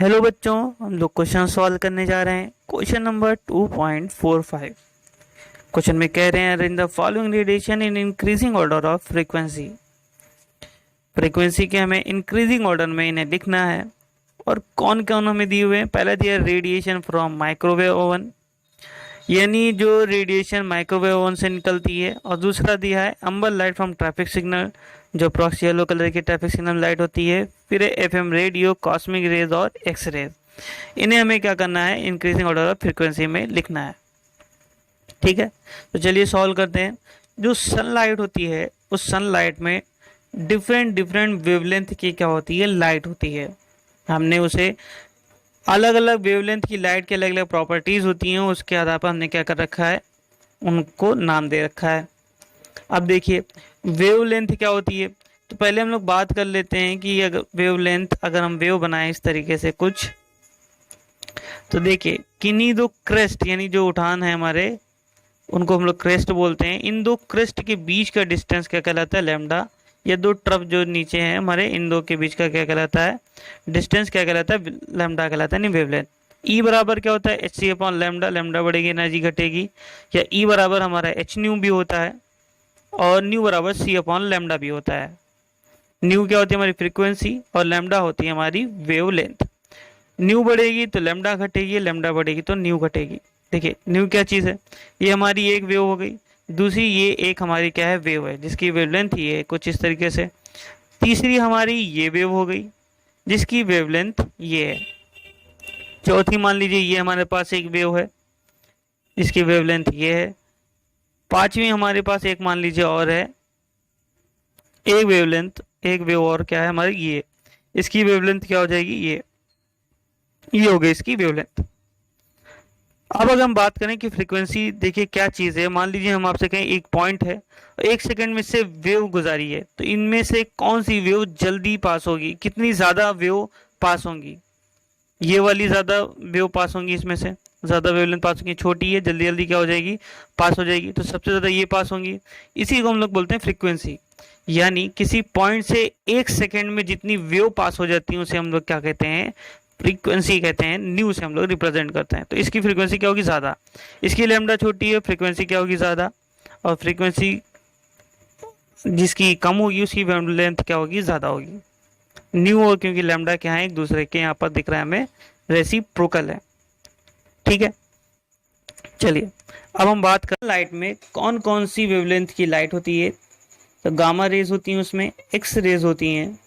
Hello बच्चों, हम लोग क्वेश्चन सॉल्व करने जा रहे हैं। Question number 2.45। क्वेश्चन में कह रहे हैं in the following radiation in increasing order of frequency. Frequency के हमें इंक्रीजिंग ऑर्डर में इन्हें लिखना है। और कौन कौन हमें दिए हुए हैं? पहला दिया रेडिएशन फ्रॉम माइक्रोवेव ओवन, यानी जो रेडिएशन माइक्रोवेव ओवन से निकलती है। और दूसरा दिया है अम्बर लाइट फ्रॉम ट्रैफिक सिग्नल, जो प्रॉक्सी येलो कलर की ट्रैफिक सिग्नल लाइट होती है। फिर एफएम रेडियो, कॉस्मिक रेज और एक्स रेज। इन्हें हमें क्या करना है? इंक्रीजिंग ऑर्डर ऑफ फ्रीक्वेंसी में लिखना है। ठीक है, तो चलिए सॉल्व करते हैं। जो सनलाइट होती है, उस सनलाइट में डिफरेंट डिफरेंट वेवलेंथ की क्या होती है? लाइट होती है। हमने उसे अलग अलग वेवलेंथ की लाइट की अलग अलग प्रॉपर्टीज होती हैं, उसके आधार पर हमने क्या कर रखा है? उनको नाम दे रखा है। अब देखिए वेवलेंथ क्या होती है। तो पहले हम लोग बात कर लेते हैं कि अगर वेवलेंथ, अगर हम वेव बनाए इस तरीके से कुछ, तो देखिए किन्हीं दो क्रेस्ट, यानी जो उठान है हमारे, उनको हम लोग क्रेस्ट बोलते हैं। इन दो क्रेस्ट के बीच का डिस्टेंस क्या कहलाता है? लैम्डा। या दो ट्रफ जो नीचे हैं हमारे, इन दो के बीच का क्या कहलाता है? डिस्टेंस क्या कहलाता है? लैम्डा कहलाता है, नहीं वेवलेंथ। ई बराबर क्या होता है? H C upon lambda. Lambda बढ़ेगी एनर्जी घटेगी। या ई बराबर हमारा एच न्यू भी होता है, और न्यू बराबर सी अपॉन लैम्डा भी होता है। न्यू क्या होती है? हमारी फ्रीक्वेंसी, और लैम्डा होती है हमारी वेवलेंथ। न्यू बढ़ेगी तो लैम्डा घटेगी, लैम्डा बढ़ेगी तो न्यू घटेगी। देखिए न्यू क्या चीज़ है? ये हमारी एक वेव हो गई। दूसरी ये एक हमारी क्या है? वेव है, जिसकी वेवलेंथ ये है कुछ इस तरीके से। तीसरी हमारी ये वेव हो गई, जिसकी वेवलेंथ ये है। चौथी मान लीजिए ये हमारे पास एक वेव है, जिसकी वेवलेंथ ये है। पांचवी हमारे पास एक मान लीजिए और है, एक वेवलेंथ, एक वेव और क्या है हमारी? ये। इसकी वेवलेंथ क्या हो जाएगी? ये हो गई इसकी वेवलेंथ। अब अगर हम बात करें कि फ्रीक्वेंसी, देखिए क्या चीज़ है। मान लीजिए हम आपसे कहें एक पॉइंट है, एक सेकंड में से वेव गुजारी है, तो इनमें से कौन सी वेव जल्दी पास होगी? कितनी ज़्यादा वेव पास होंगी? ये वाली ज़्यादा वेव पास होंगी, इसमें से ज़्यादा वेवलेंथ पास होंगी। छोटी है, जल्दी जल्दी क्या हो जाएगी? पास हो जाएगी। तो सबसे ज़्यादा ये पास होंगी। इसी को हम लोग बोलते हैं फ्रीक्वेंसी। यानी किसी पॉइंट से एक सेकेंड में जितनी वेव पास हो जाती है उसे हम लोग क्या कहते हैं? फ्रीक्वेंसी कहते हैं। न्यू से हम लोग रिप्रेजेंट करते हैं। तो इसकी फ्रीक्वेंसी क्या होगी? ज़्यादा। इसकी लैम्डा छोटी है, फ्रीक्वेंसी क्या होगी? ज़्यादा। और फ्रीक्वेंसी जिसकी कम होगी उसकी वेवलेंथ क्या होगी? ज़्यादा होगी। न्यू और क्योंकि लैम्डा क्या है? एक दूसरे के यहाँ पर दिख रहा है हमें, रेसिप्रोकल है। ठीक है, चलिए अब हम बात करें लाइट में कौन कौन सी वेवलेंथ की लाइट होती है। तो गामा रेज होती हैं, उसमें एक्स रेज होती हैं,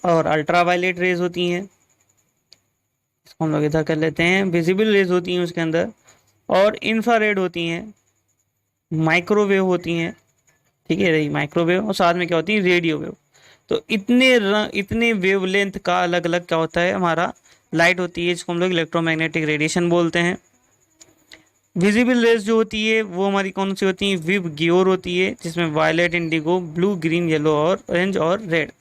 और अल्ट्रावायलेट रेज होती हैं। इसको हम लोग इधर कर लेते हैं। विजिबल रेज होती हैं उसके अंदर, और इंफ्रारेड होती हैं, माइक्रोवेव होती हैं। ठीक है, रही माइक्रोवेव, और साथ में क्या होती है? Radio wave. तो इतने वेवलेंथ का अलग अलग क्या होता है? हमारा लाइट होती है, जिसको हम लोग इलेक्ट्रोमैग्नेटिक रेडिएशन बोलते हैं। विजिबल रेज जो होती है वो हमारी कौन सी होती है? विव गियोर होती है, जिसमें violet, indigo, blue, green, yellow और ऑरेंज और रेड।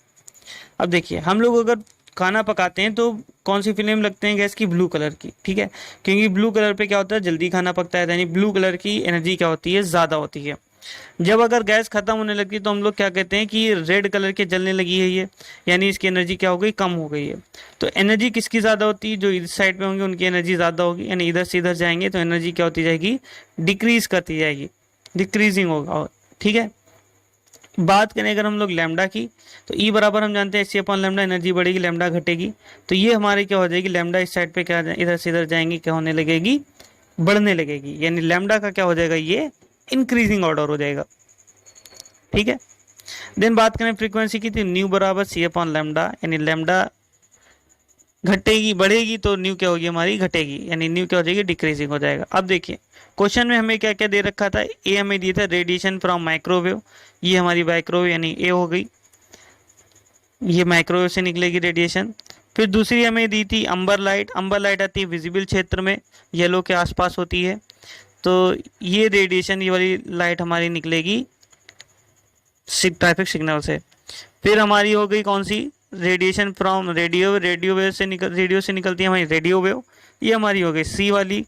अब देखिए हम लोग अगर खाना पकाते हैं तो कौन सी फ्लेम लगते हैं गैस की? ब्लू कलर की। ठीक है, क्योंकि ब्लू कलर पे क्या होता है? जल्दी खाना पकता है, यानी ब्लू कलर की एनर्जी क्या होती है? ज़्यादा होती है। जब अगर गैस खत्म होने लगती है तो हम लोग क्या कहते हैं कि रेड कलर के जलने लगी है ये, यानी इसकी एनर्जी क्या हो गई? कम हो गई है। तो एनर्जी किसकी ज़्यादा होती है? जो इस साइड पे होंगे उनकी एनर्जी ज़्यादा होगी, यानी इधर से इधर जाएंगे तो एनर्जी क्या होती जाएगी? डिक्रीज करती जाएगी, डिक्रीजिंग होगा। ठीक है, बात करें अगर हम लोग लैम्डा की, तो ई बराबर हम जानते हैं H C upon lambda. Energy बढ़ेगी, लैम्डा घटेगी। तो ये हमारी क्या हो जाएगी? लैम्डा इस साइड पे क्या, इधर से इधर जाएंगे, क्या होने लगेगी? बढ़ने लगेगी। यानी लैम्डा का क्या हो जाएगा? ये इंक्रीजिंग ऑर्डर हो जाएगा। ठीक है, देन बात करें फ्रीक्वेंसी की, तो न्यू बराबर सी अपॉन लैम्डा, यानी लैम्डा घटेगी, बढ़ेगी तो न्यू क्या होगी? हमारी घटेगी, यानी न्यू क्या हो जाएगी? डिक्रीजिंग हो जाएगा। अब देखिए क्वेश्चन में हमें क्या क्या दे रखा था? ए हमें दिया था रेडिएशन फ्रॉम माइक्रोवेव, ये हमारी माइक्रोवेव यानी ए हो गई, ये माइक्रोवेव से निकलेगी रेडिएशन। फिर दूसरी हमें दी थी अंबर लाइट। अंबर लाइट आती है विजिबल क्षेत्र में, येलो के आसपास होती है। तो ये रेडिएशन, ये वाली लाइट हमारी निकलेगी ट्रैफिक सिग्नल से। फिर हमारी हो गई कौन सी? Radiation from radio, radio wave से निकलती है हमारी रेडियो वेव, ये हमारी हो गई सी वाली।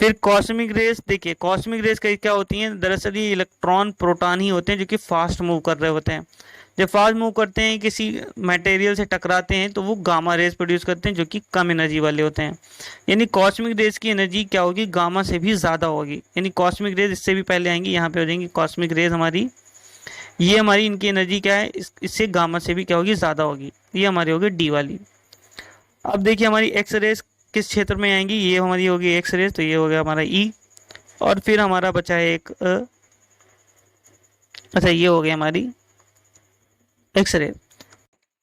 फिर कॉस्मिक रेस, देखिए कॉस्मिक रेस क्या होती हैं, दरअसल ये इलेक्ट्रॉन प्रोटॉन ही होते हैं जो कि फास्ट मूव कर रहे होते हैं। जब फास्ट मूव करते हैं, किसी मटेरियल से टकराते हैं, तो वो गामा रेस प्रोड्यूस करते हैं जो कि कम एनर्जी वाले होते हैं। यानी कॉस्मिक रेस की एनर्जी क्या होगी, गामा से भी ज़्यादा होगी। यानी कॉस्मिक रेस इससे भी पहले आएंगी, यहाँ पे हो जाएंगी कॉस्मिक रेस हमारी, ये हमारी इनकी एनर्जी क्या है, इससे गामा से भी क्या होगी, ज़्यादा होगी। ये हमारी होगी डी वाली। अब देखिए हमारी एक्स रेस किस क्षेत्र में आएंगी, ये हमारी होगी एक्स रेस, तो ये हो गया हमारा ई। और फिर हमारा बचा है एक अच्छा ये हो गया हमारी एक्स रे।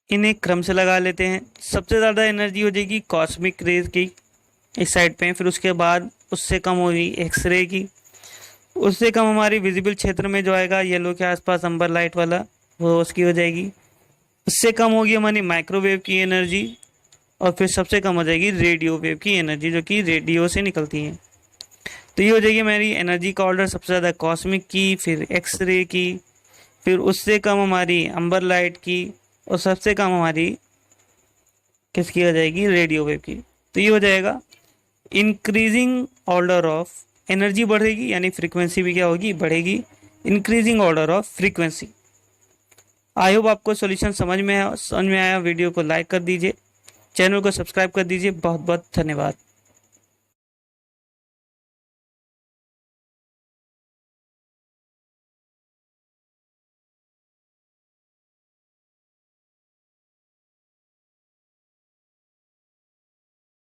इन्हें क्रम से लगा लेते हैं। सबसे ज़्यादा एनर्जी हो जाएगी कॉस्मिक रेज की इस साइड पे, फिर उसके बाद उससे कम होगी एक्सरे की, उससे कम हमारी विजिबल क्षेत्र में जो आएगा येलो के आसपास अम्बर लाइट वाला, वो उसकी हो जाएगी। उससे कम होगी हमारी माइक्रोवेव की एनर्जी, और फिर सबसे कम हो जाएगी रेडियो वेव की एनर्जी जो कि रेडियो से निकलती है। तो ये हो जाएगी मेरी एनर्जी का ऑर्डर, सबसे ज़्यादा कॉस्मिक की, फिर एक्सरे की, फिर उससे कम हमारी अम्बर लाइट की, और सबसे कम हमारी किसकी हो जाएगी, रेडियो वेव की। तो ये हो जाएगा इंक्रीजिंग ऑर्डर ऑफ एनर्जी बढ़ेगी, यानी फ्रीक्वेंसी भी क्या होगी, बढ़ेगी। Increasing order of frequency. I hope आपको सॉल्यूशन समझ में आया। वीडियो को लाइक कर दीजिए, चैनल को सब्सक्राइब कर दीजिए। बहुत बहुत धन्यवाद।